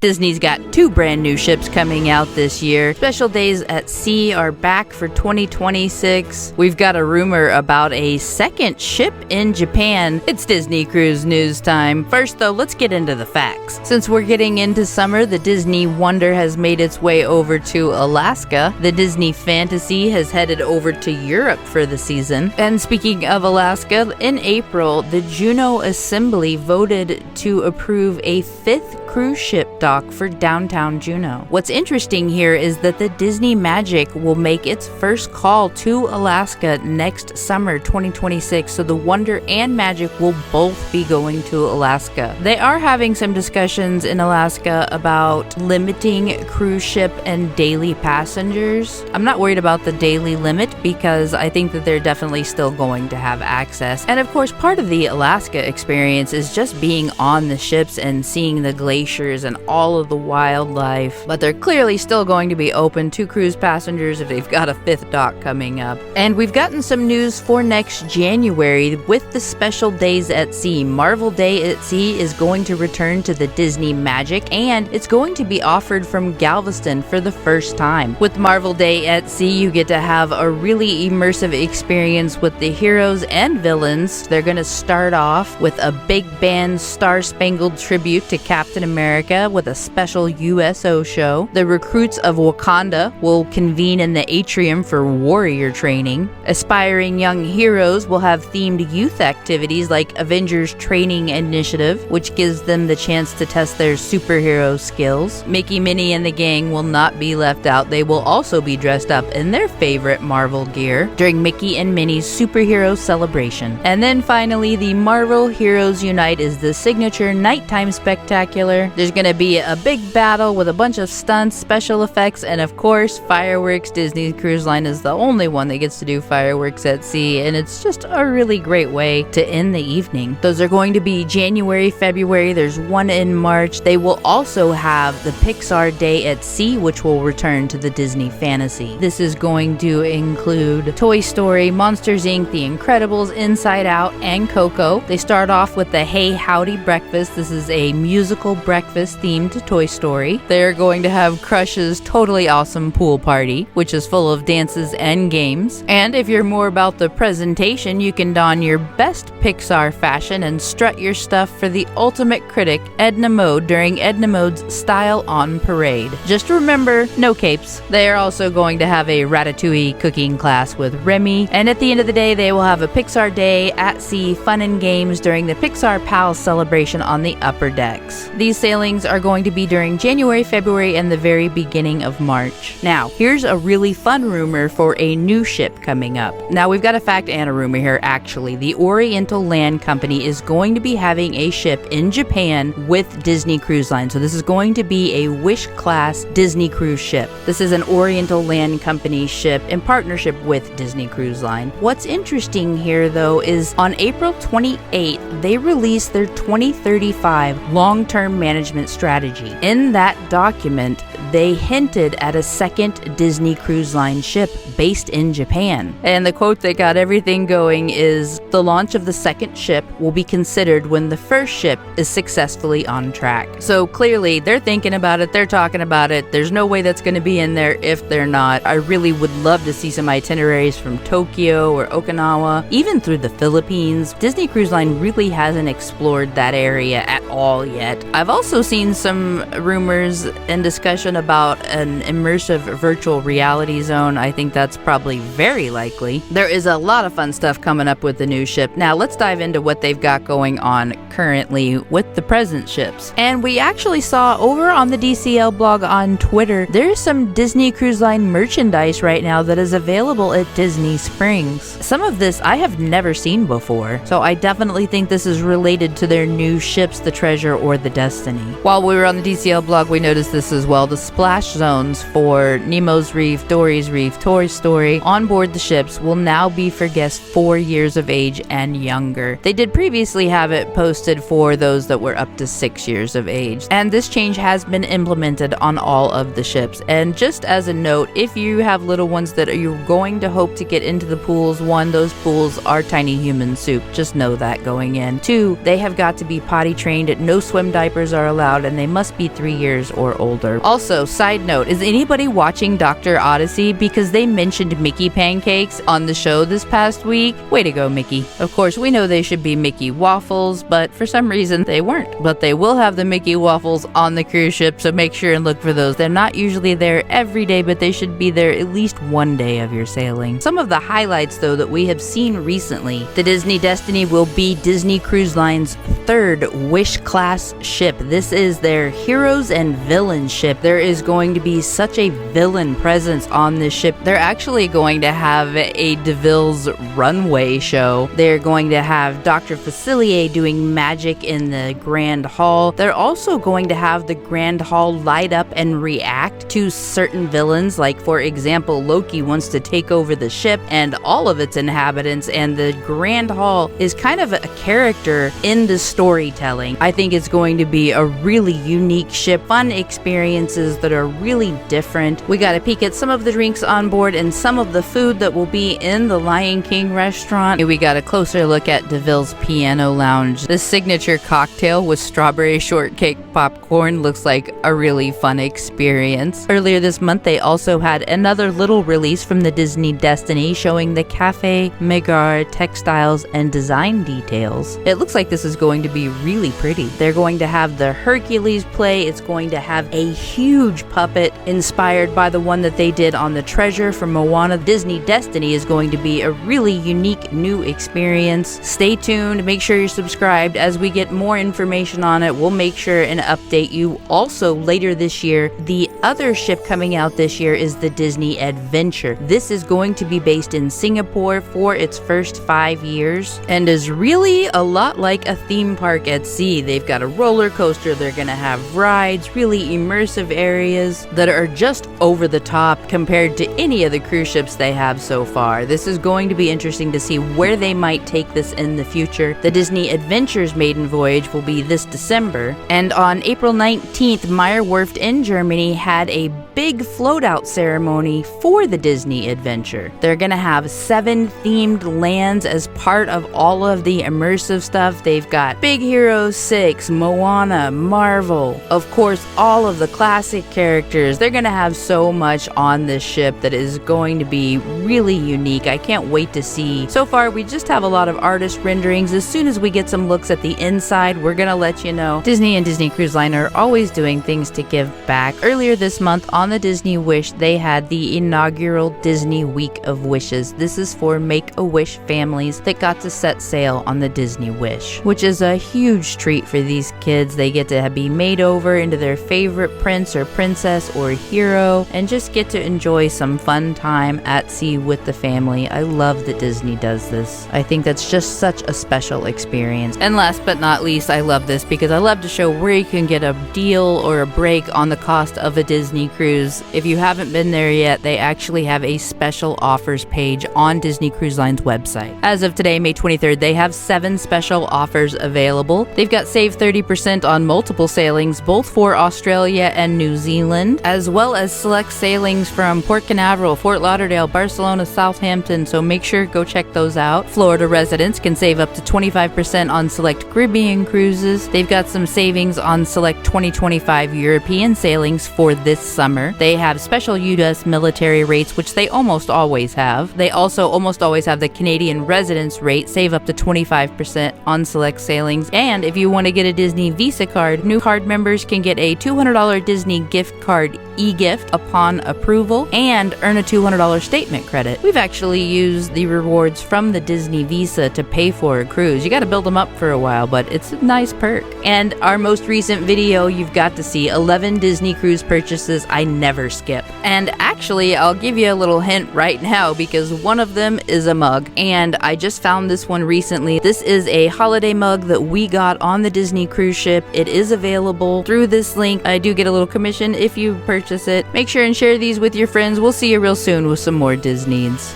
Disney's got 2 brand new ships coming out this year. Special Days at Sea are back for 2026. We've got a rumor about a second ship in Japan. It's Disney Cruise news time. First though, let's get into the facts. Since we're getting into summer, the Disney Wonder has made its way over to Alaska. The Disney Fantasy has headed over to Europe for the season. And speaking of Alaska, in April, the Juneau Assembly voted to approve a 5th cruise ship dock for downtown Juneau. What's interesting here is that the Disney Magic will make its first call to Alaska next summer 2026, so the Wonder and Magic will both be going to Alaska. They are having some discussions in Alaska about limiting cruise ship and daily passengers. I'm not worried about the daily limit because I think that they're definitely still going to have access. And of course, part of the Alaska experience is just being on the ships and seeing the glaciers and all of the wildlife, but they're clearly still going to be open to cruise passengers if they've got a 5th dock coming up. And we've gotten some news for next January with the Special Days at Sea. Marvel Day at Sea is going to return to the Disney Magic, and it's going to be offered from Galveston for the first time. With Marvel Day at Sea, you get to have a really immersive experience with the heroes and villains. They're going to start off with a big band star-spangled tribute to Captain America with a special USO show. The recruits of Wakanda will convene in the atrium for warrior training. Aspiring young heroes will have themed youth activities like Avengers Training Initiative, which gives them the chance to test their superhero skills. Mickey, Minnie, and the gang will not be left out. They will also be dressed up in their favorite Marvel gear during Mickey and Minnie's superhero celebration. And then finally, the Marvel Heroes Unite is the signature nighttime spectacular. There's gonna be a big battle with a bunch of stunts, special effects, and of course, fireworks. Disney Cruise Line is the only one that gets to do fireworks at sea, and it's just a really great way to end the evening. Those are going to be January, February. There's one in March. They will also have the Pixar Day at Sea, which will return to the Disney Fantasy. This is going to include Toy Story, Monsters Inc., The Incredibles, Inside Out, and Coco. They start off with the Hey Howdy Breakfast. This is a musical breakfast themed to Toy Story. They're going to have Crush's totally awesome pool party, which is full of dances and games. And if you're more about the presentation, you can don your best Pixar fashion and strut your stuff for the ultimate critic, Edna Mode, during Edna Mode's Style on Parade. Just remember, no capes. They are also going to have a Ratatouille cooking class with Remy. And at the end of the day, they will have a Pixar Day at Sea fun and games during the Pixar Pals celebration on the upper decks. These sailings are going to be during January, February, and the very beginning of March. Now, here's a really fun rumor for a new ship coming up. Now, we've got a fact and a rumor here, actually. The Oriental Land Company is going to be having a ship in Japan with Disney Cruise Line. So this is going to be a Wish-class Disney cruise ship. This is an Oriental Land Company ship in partnership with Disney Cruise Line. What's interesting here, though, is on April 28th, they released their 2035 long-term management strategy. In that document, they hinted at a second Disney Cruise Line ship based in Japan. And the quote that got everything going is, "The launch of the second ship will be considered when the first ship is successfully on track." So clearly, they're thinking about it, they're talking about it. There's no way that's going to be in there if they're not. I really would love to see some itineraries from Tokyo or Okinawa, even through the Philippines. Disney Cruise Line really hasn't explored that area at all yet. I've also seen some rumors and discussion about an immersive virtual reality zone. I think that's probably very likely. There is a lot of fun stuff coming up with the new ship. Now let's dive into what they've got going on currently with the present ships. And we actually saw over on the DCL blog on Twitter, there's some Disney Cruise Line merchandise right now that is available at Disney Springs. Some of this I have never seen before, so I definitely think this is related to their new ships, the Treasure or the Destiny. While we were on the DCL blog, we noticed this as well. The splash zones for Nemo's Reef, Dory's Reef, Toy Story on board the ships will now be for guests 4 years of age and younger. They did previously have it posted for those that were up to 6 years of age. And this change has been implemented on all of the ships. And just as a note, if you have little ones that you're going to hope to get into the pools, one, those pools are tiny human soup. Just know that going in. Two, they have got to be potty trained. No swim diapers are allowed, and they must be 3 years or older. Also, side note, is anybody watching Dr. Odyssey? Because they mentioned Mickey pancakes on the show this past week. Way to go, Mickey. Of course, we know they should be Mickey waffles, but for some reason they weren't. But they will have the Mickey waffles on the cruise ship, so make sure and look for those. They're not usually there every day, but they should be there at least one day of your sailing. Some of the highlights, though, that we have seen recently: the Disney Destiny will be Disney Cruise Line's third Wish-class ship. This is their heroes and villains ship. There is going to be such a villain presence on this ship. They're actually going to have a DeVille's runway show. They're going to have Dr. Facilier doing magic in the Grand Hall. They're also going to have the Grand Hall light up and react to certain villains. Like, for example, Loki wants to take over the ship and all of its inhabitants, and the Grand Hall is kind of a character in the storytelling. I think it's going to be a really unique ship, fun experiences that are really different. We got a peek at some of the drinks on board and some of the food that will be in the Lion King restaurant. We got a closer look at DeVille's Piano Lounge. This signature cocktail with strawberry shortcake popcorn looks like a really fun experience. Earlier this month, they also had another little release from the Disney Destiny showing the Cafe Megar textiles and design details. It looks like this is going to be really pretty. They're going to have the Hercules play. It's going to have a huge puppet inspired by the one that they did on the Treasure from Moana. Disney Destiny is going to be a really unique new experience. Stay tuned. Make sure you're subscribed. As we get more information on it, we'll make sure and update you. Also, later this year, the other ship coming out this year is the Disney Adventure. This is going to be based in Singapore for its first 5 years and is really a lot like a theme park at sea. They've got a roller coaster. They're going to have rides, really immersive areas that are just over the top compared to any of the cruise ships they have so far. This is going to be interesting to see where they might take this in the future. The Disney Adventures maiden voyage will be this December, and on April 19th, Meyer Werft in Germany had a big float-out ceremony for the Disney Adventure. They're gonna have 7 themed lands as part of all of the immersive stuff. They've got Big Hero 6, Moana, Marvel, of course, all of the classic characters. They're gonna have so much on this ship that is going to be really unique. I can't wait to see. So far, we just have a lot of artist renderings. As soon as we get some looks at the inside, we're gonna let you know. Disney and Disney Cruise Line are always doing things to give back. Earlier this month on the Disney Wish, they had the inaugural Disney Week of Wishes. This is for Make-A-Wish families that got to set sail on the Disney Wish, which is a huge treat for these kids. They get to be made over into their favorite prince or princess or hero and just get to enjoy some fun time at sea with the family. I love that Disney does this. I think that's just such a special experience. And last but not least, I love this because I love to show where you can get a deal or a break on the cost of a Disney cruise. If you haven't been there yet, they actually have a special offers page on Disney Cruise Line's website. As of today, May 23rd, they have 7 special offers available. They've got save 30% on multiple sailings, both for Australia and New Zealand, as well as select sailings from Port Canaveral, Fort Lauderdale, Barcelona, Southampton, so make sure go check those out. Florida residents can save up to 25% on select Caribbean cruises. They've got some savings on select 2025 European sailings for this summer. They have special U.S. military rates, which they almost always have. They also almost always have the Canadian residence rate, save up to 25% on select sailings. And if you want to get a Disney Visa card, new card members can get a $200 Disney gift card e-gift upon approval and earn a $200 statement credit. We've actually used the rewards from the Disney Visa to pay for a cruise. You got to build them up for a while, but it's a nice perk. And our most recent video, you've got to see 11 Disney cruise purchases I never skip. And actually, I'll give you a little hint right now because one of them is a mug, and I just found this one recently. This is a holiday mug that we got on the Disney cruise ship. It is available through this link. I do get a little commission if you purchase it. Make sure and share these with your friends. We'll see you real soon with some more Disneys.